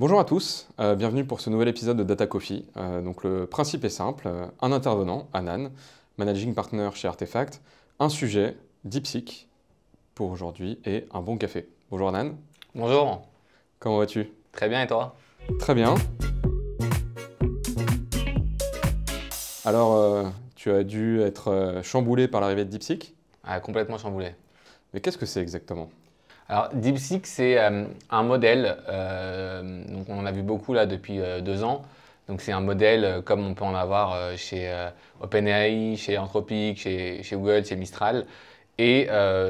Bonjour à tous, bienvenue pour ce nouvel épisode de Data Coffee. Donc le principe est simple, un intervenant, Anan, Managing Partner chez Artefact, un sujet, DeepSeek, pour aujourd'hui, et un bon café. Bonjour Anan. Bonjour, Comment vas-tu? très bien et toi? Très bien. Alors, tu as dû être chamboulé par l'arrivée de DeepSeek, Complètement chamboulé. mais qu'est-ce que c'est exactement? Alors DeepSeek c'est un modèle, donc on en a vu beaucoup là depuis 2 ans. Donc c'est un modèle comme on peut en avoir chez OpenAI, chez Anthropic, chez Google, chez Mistral. Et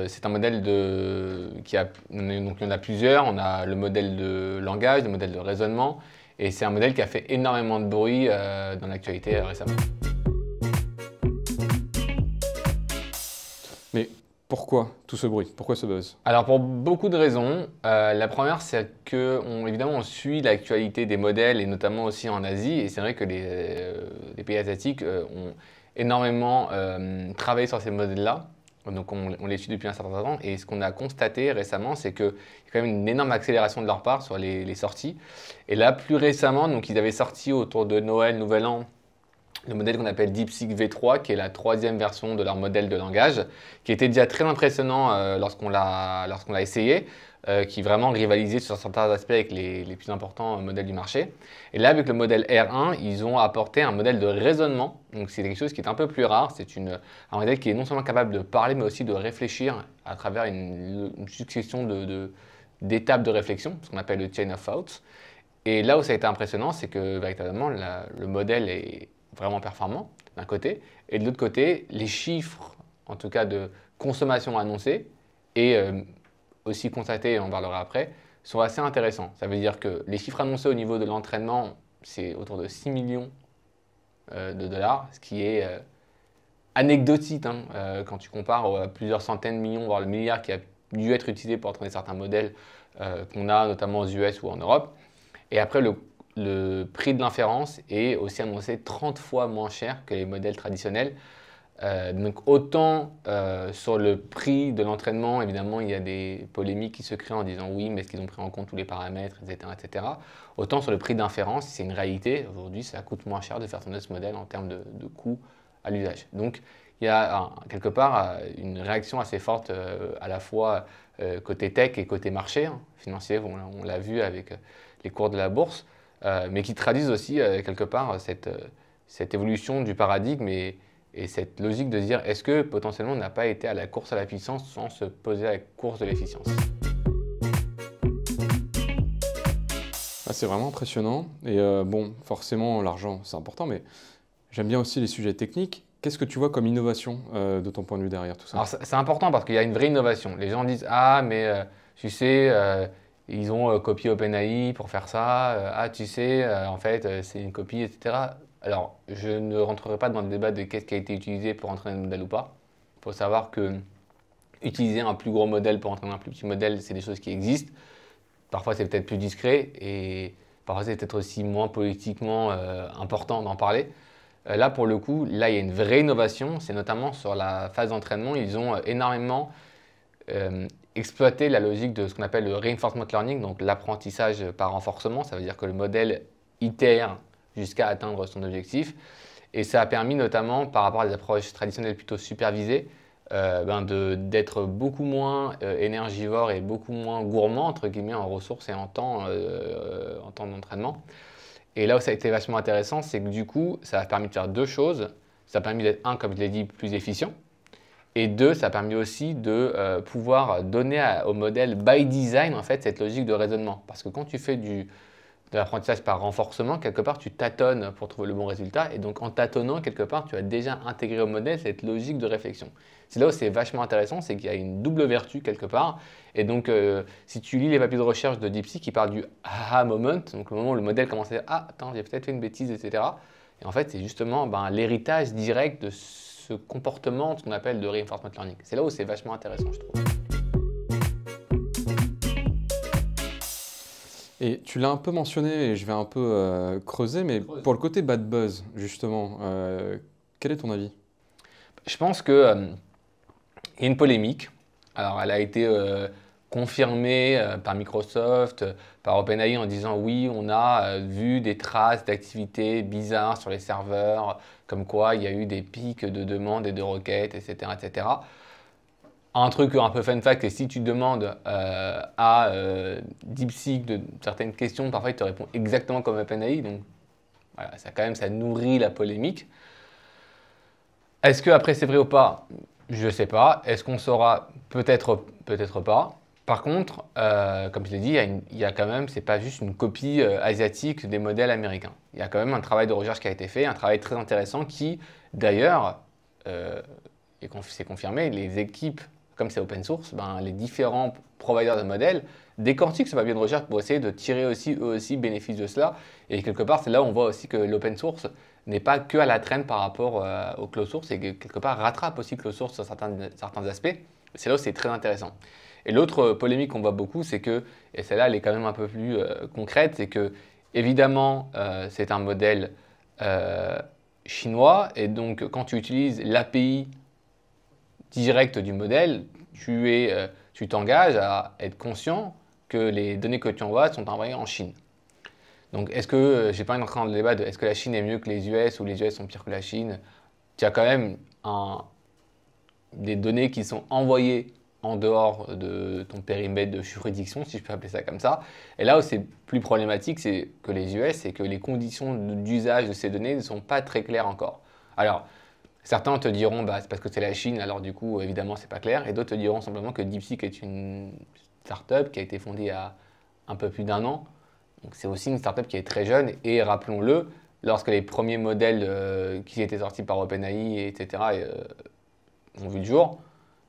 c'est un modèle donc il y en a plusieurs. On a le modèle de langage, le modèle de raisonnement. Et c'est un modèle qui a fait énormément de bruit dans l'actualité récemment. Mais pourquoi tout ce bruit? Pourquoi ce buzz? Alors pour beaucoup de raisons. La première, c'est que évidemment on suit l'actualité des modèles et notamment aussi en Asie. Et c'est vrai que les pays asiatiques ont énormément travaillé sur ces modèles-là. Donc on les suit depuis un certain temps. Et ce qu'on a constaté récemment, c'est qu'il y a quand même une énorme accélération de leur part sur les sorties. Et là, plus récemment, donc ils avaient sorti autour de Noël, Nouvel An, le modèle qu'on appelle DeepSeek V3, qui est la troisième version de leur modèle de langage, qui était déjà très impressionnant lorsqu'on l'a essayé, qui vraiment rivalisait sur certains aspects avec les plus importants modèles du marché. Et là, avec le modèle R1, ils ont apporté un modèle de raisonnement. Donc c'est quelque chose qui est un peu plus rare. C'est un modèle qui est non seulement capable de parler, mais aussi de réfléchir à travers une succession d'étapes de réflexion, ce qu'on appelle le chain of thoughts. Et là où ça a été impressionnant, c'est que véritablement, le modèle est vraiment performant d'un côté, et de l'autre côté, les chiffres, en tout cas de consommation annoncée, et aussi constatés, et on en parlera après, sont assez intéressants. Ça veut dire que les chiffres annoncés au niveau de l'entraînement, c'est autour de 6 millions de dollars, ce qui est anecdotique quand tu compares à plusieurs centaines de millions, voire le milliard qui a dû être utilisé pour entraîner certains modèles qu'on a notamment aux US ou en Europe. Et après, le prix de l'inférence est aussi annoncé 30 fois moins cher que les modèles traditionnels. Donc autant sur le prix de l'entraînement, évidemment, il y a des polémiques qui se créent en disant oui, mais est-ce qu'ils ont pris en compte tous les paramètres, etc., etc. Autant sur le prix d'inférence, c'est une réalité. Aujourd'hui, ça coûte moins cher de faire tourner ce modèle en termes de coût à l'usage. Donc il y a quelque part une réaction assez forte à la fois côté tech et côté marché financier. On l'a vu avec les cours de la bourse. Mais qui traduisent aussi quelque part cette évolution du paradigme et cette logique de se dire est-ce que potentiellement on n'a pas été à la course à la puissance sans se poser à la course de l'efficience. C'est vraiment impressionnant. Et bon, forcément, l'argent, c'est important, mais j'aime bien aussi les sujets techniques. Qu'est-ce que tu vois comme innovation de ton point de vue derrière tout ça? Alors c'est important parce qu'il y a une vraie innovation. Les gens disent ah mais tu sais ils ont copié OpenAI pour faire ça. Ah tu sais en fait c'est une copie etc. Alors je ne rentrerai pas dans le débat de qu'est-ce qui a été utilisé pour entraîner un modèle ou pas. Il faut savoir que utiliser un plus gros modèle pour entraîner un plus petit modèle, c'est des choses qui existent. Parfois c'est peut-être plus discret et parfois c'est peut-être aussi moins politiquement important d'en parler. Là, pour le coup, là, il y a une vraie innovation. C'est notamment sur la phase d'entraînement. Ils ont énormément exploité la logique de ce qu'on appelle le reinforcement learning, donc l'apprentissage par renforcement. Ça veut dire que le modèle itère jusqu'à atteindre son objectif. Et ça a permis notamment, par rapport à des approches traditionnelles plutôt supervisées, d'être beaucoup moins énergivore et beaucoup moins gourmand, entre guillemets, en ressources et en temps d'entraînement. Et là où ça a été vachement intéressant, c'est que du coup, ça a permis de faire deux choses. Ça a permis d'être, un, comme je l'ai dit, plus efficient. Et deux, ça a permis aussi de pouvoir donner au modèle by design, en fait, cette logique de raisonnement. Parce que quand tu fais de l'apprentissage par renforcement, quelque part, tu tâtonnes pour trouver le bon résultat. Et donc, en tâtonnant, quelque part, tu as déjà intégré au modèle cette logique de réflexion. C'est là où c'est vachement intéressant, c'est qu'il y a une double vertu quelque part. Et donc, si tu lis les papiers de recherche de DeepSeek, ils parlent du aha moment, donc le moment où le modèle commence à dire ah, attends, j'ai peut-être fait une bêtise, etc. Et en fait, c'est justement l'héritage direct de ce comportement, ce qu'on appelle de reinforcement learning. C'est là où c'est vachement intéressant, je trouve. Et tu l'as un peu mentionné, et je vais un peu creuser, mais pour le côté bad buzz, justement, quel est ton avis? Je pense qu'il y a une polémique. Alors, elle a été confirmé par Microsoft, par OpenAI en disant oui, on a vu des traces d'activités bizarres sur les serveurs, comme quoi il y a eu des pics de demandes et de requêtes, etc. etc. Un truc un peu fun fact, et si tu demandes à DeepSeek de certaines questions, parfois il te répond exactement comme OpenAI, donc voilà, ça quand même ça nourrit la polémique. Est-ce que après c'est vrai ou pas? Je ne sais pas. Est-ce qu'on saura? Peut-être, peut-être pas. Par contre, comme je l'ai dit, il y a quand même, c'est pas juste une copie asiatique des modèles américains. Il y a quand même un travail de recherche qui a été fait, un travail très intéressant qui, d'ailleurs, et c'est confirmé, les équipes, comme c'est open source, ben, les différents providers de modèles décortiquent ce papier de recherche pour essayer de tirer aussi, eux aussi, bénéfice de cela. Et quelque part, c'est là où on voit aussi que l'open source n'est pas que à la traîne par rapport au closed source et que quelque part rattrape aussi closed source sur certains aspects. C'est là où c'est très intéressant. Et l'autre polémique qu'on voit beaucoup, c'est que, et celle-là elle est quand même un peu plus concrète, c'est que évidemment c'est un modèle chinois et donc quand tu utilises l'API directe du modèle, tu t'engages à être conscient que les données que tu envoies sont envoyées en Chine. Donc, est-ce que, j'ai pas envie d'entrer dans le débat de est-ce que la Chine est mieux que les US ou les US sont pires que la Chine? Tu as quand même des données qui sont envoyées en dehors de ton périmètre de juridiction, si je peux appeler ça comme ça. Et là où c'est plus problématique, c'est que les US, c'est que les conditions d'usage de ces données ne sont pas très claires encore. Alors, certains te diront, bah, c'est parce que c'est la Chine, alors du coup, évidemment, c'est pas clair. Et d'autres te diront simplement que DeepSeek est une startup qui a été fondée il y a un peu plus d'1 an. Donc c'est aussi une startup qui est très jeune et rappelons-le, lorsque les premiers modèles qui étaient sortis par OpenAI, etc., ont vu le jour,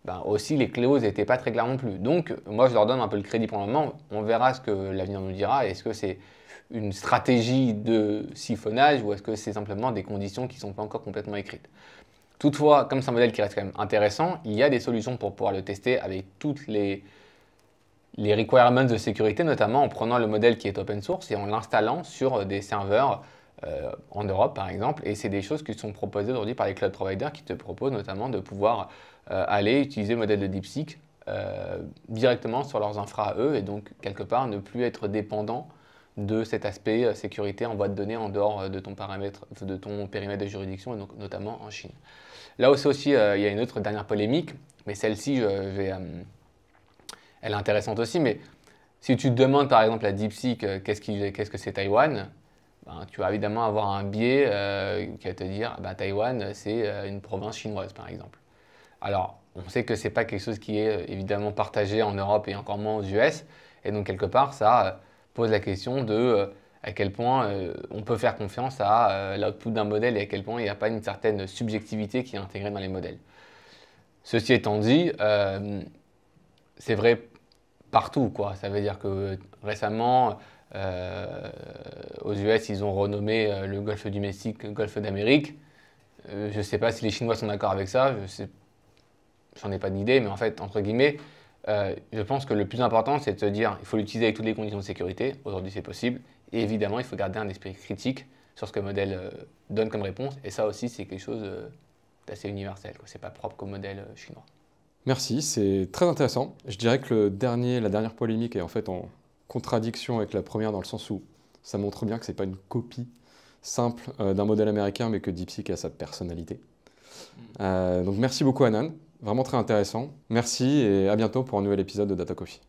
ben aussi les clauses n'étaient pas très claires non plus. Donc moi je leur donne un peu le crédit pour le moment, on verra ce que l'avenir nous dira. Est-ce que c'est une stratégie de siphonnage ou est-ce que c'est simplement des conditions qui ne sont pas encore complètement écrites? Toutefois, comme c'est un modèle qui reste quand même intéressant, il y a des solutions pour pouvoir le tester avec toutes les requirements de sécurité, notamment en prenant le modèle qui est open source et en l'installant sur des serveurs en Europe par exemple. Et c'est des choses qui sont proposées aujourd'hui par les cloud providers qui te proposent notamment de pouvoir aller utiliser le modèle de DeepSeek directement sur leurs infra à eux et donc quelque part ne plus être dépendant de cet aspect sécurité en boîte de données en dehors de ton périmètre de juridiction et donc notamment en Chine. Là aussi, il y a une autre dernière polémique, mais celle-ci, elle est intéressante aussi, mais si tu te demandes par exemple à DeepSeek qu'est-ce que c'est Taïwan, ben, tu vas évidemment avoir un biais qui va te dire ben, Taïwan c'est une province chinoise par exemple. Alors on sait que ce n'est pas quelque chose qui est évidemment partagé en Europe et encore moins aux US, et donc quelque part ça pose la question de à quel point on peut faire confiance à l'output d'un modèle et à quel point il n'y a pas une certaine subjectivité qui est intégrée dans les modèles. Ceci étant dit, c'est vrai partout, quoi. Ça veut dire que récemment, aux US, ils ont renommé le golfe du Mexique golfe d'Amérique. Je ne sais pas si les Chinois sont d'accord avec ça, j'en ai pas d'idée, mais en fait, entre guillemets, je pense que le plus important, c'est de se dire il faut l'utiliser avec toutes les conditions de sécurité. Aujourd'hui, c'est possible. Et évidemment, il faut garder un esprit critique sur ce que le modèle donne comme réponse. Et ça aussi, c'est quelque chose d'assez universel. Ce n'est pas propre qu'au modèle chinois. Merci, c'est très intéressant. Je dirais que la dernière polémique est en fait en contradiction avec la première dans le sens où ça montre bien que ce n'est pas une copie simple d'un modèle américain, mais que DeepSeek a sa personnalité. Donc merci beaucoup Anan, vraiment très intéressant. Merci et à bientôt pour un nouvel épisode de Data Coffee.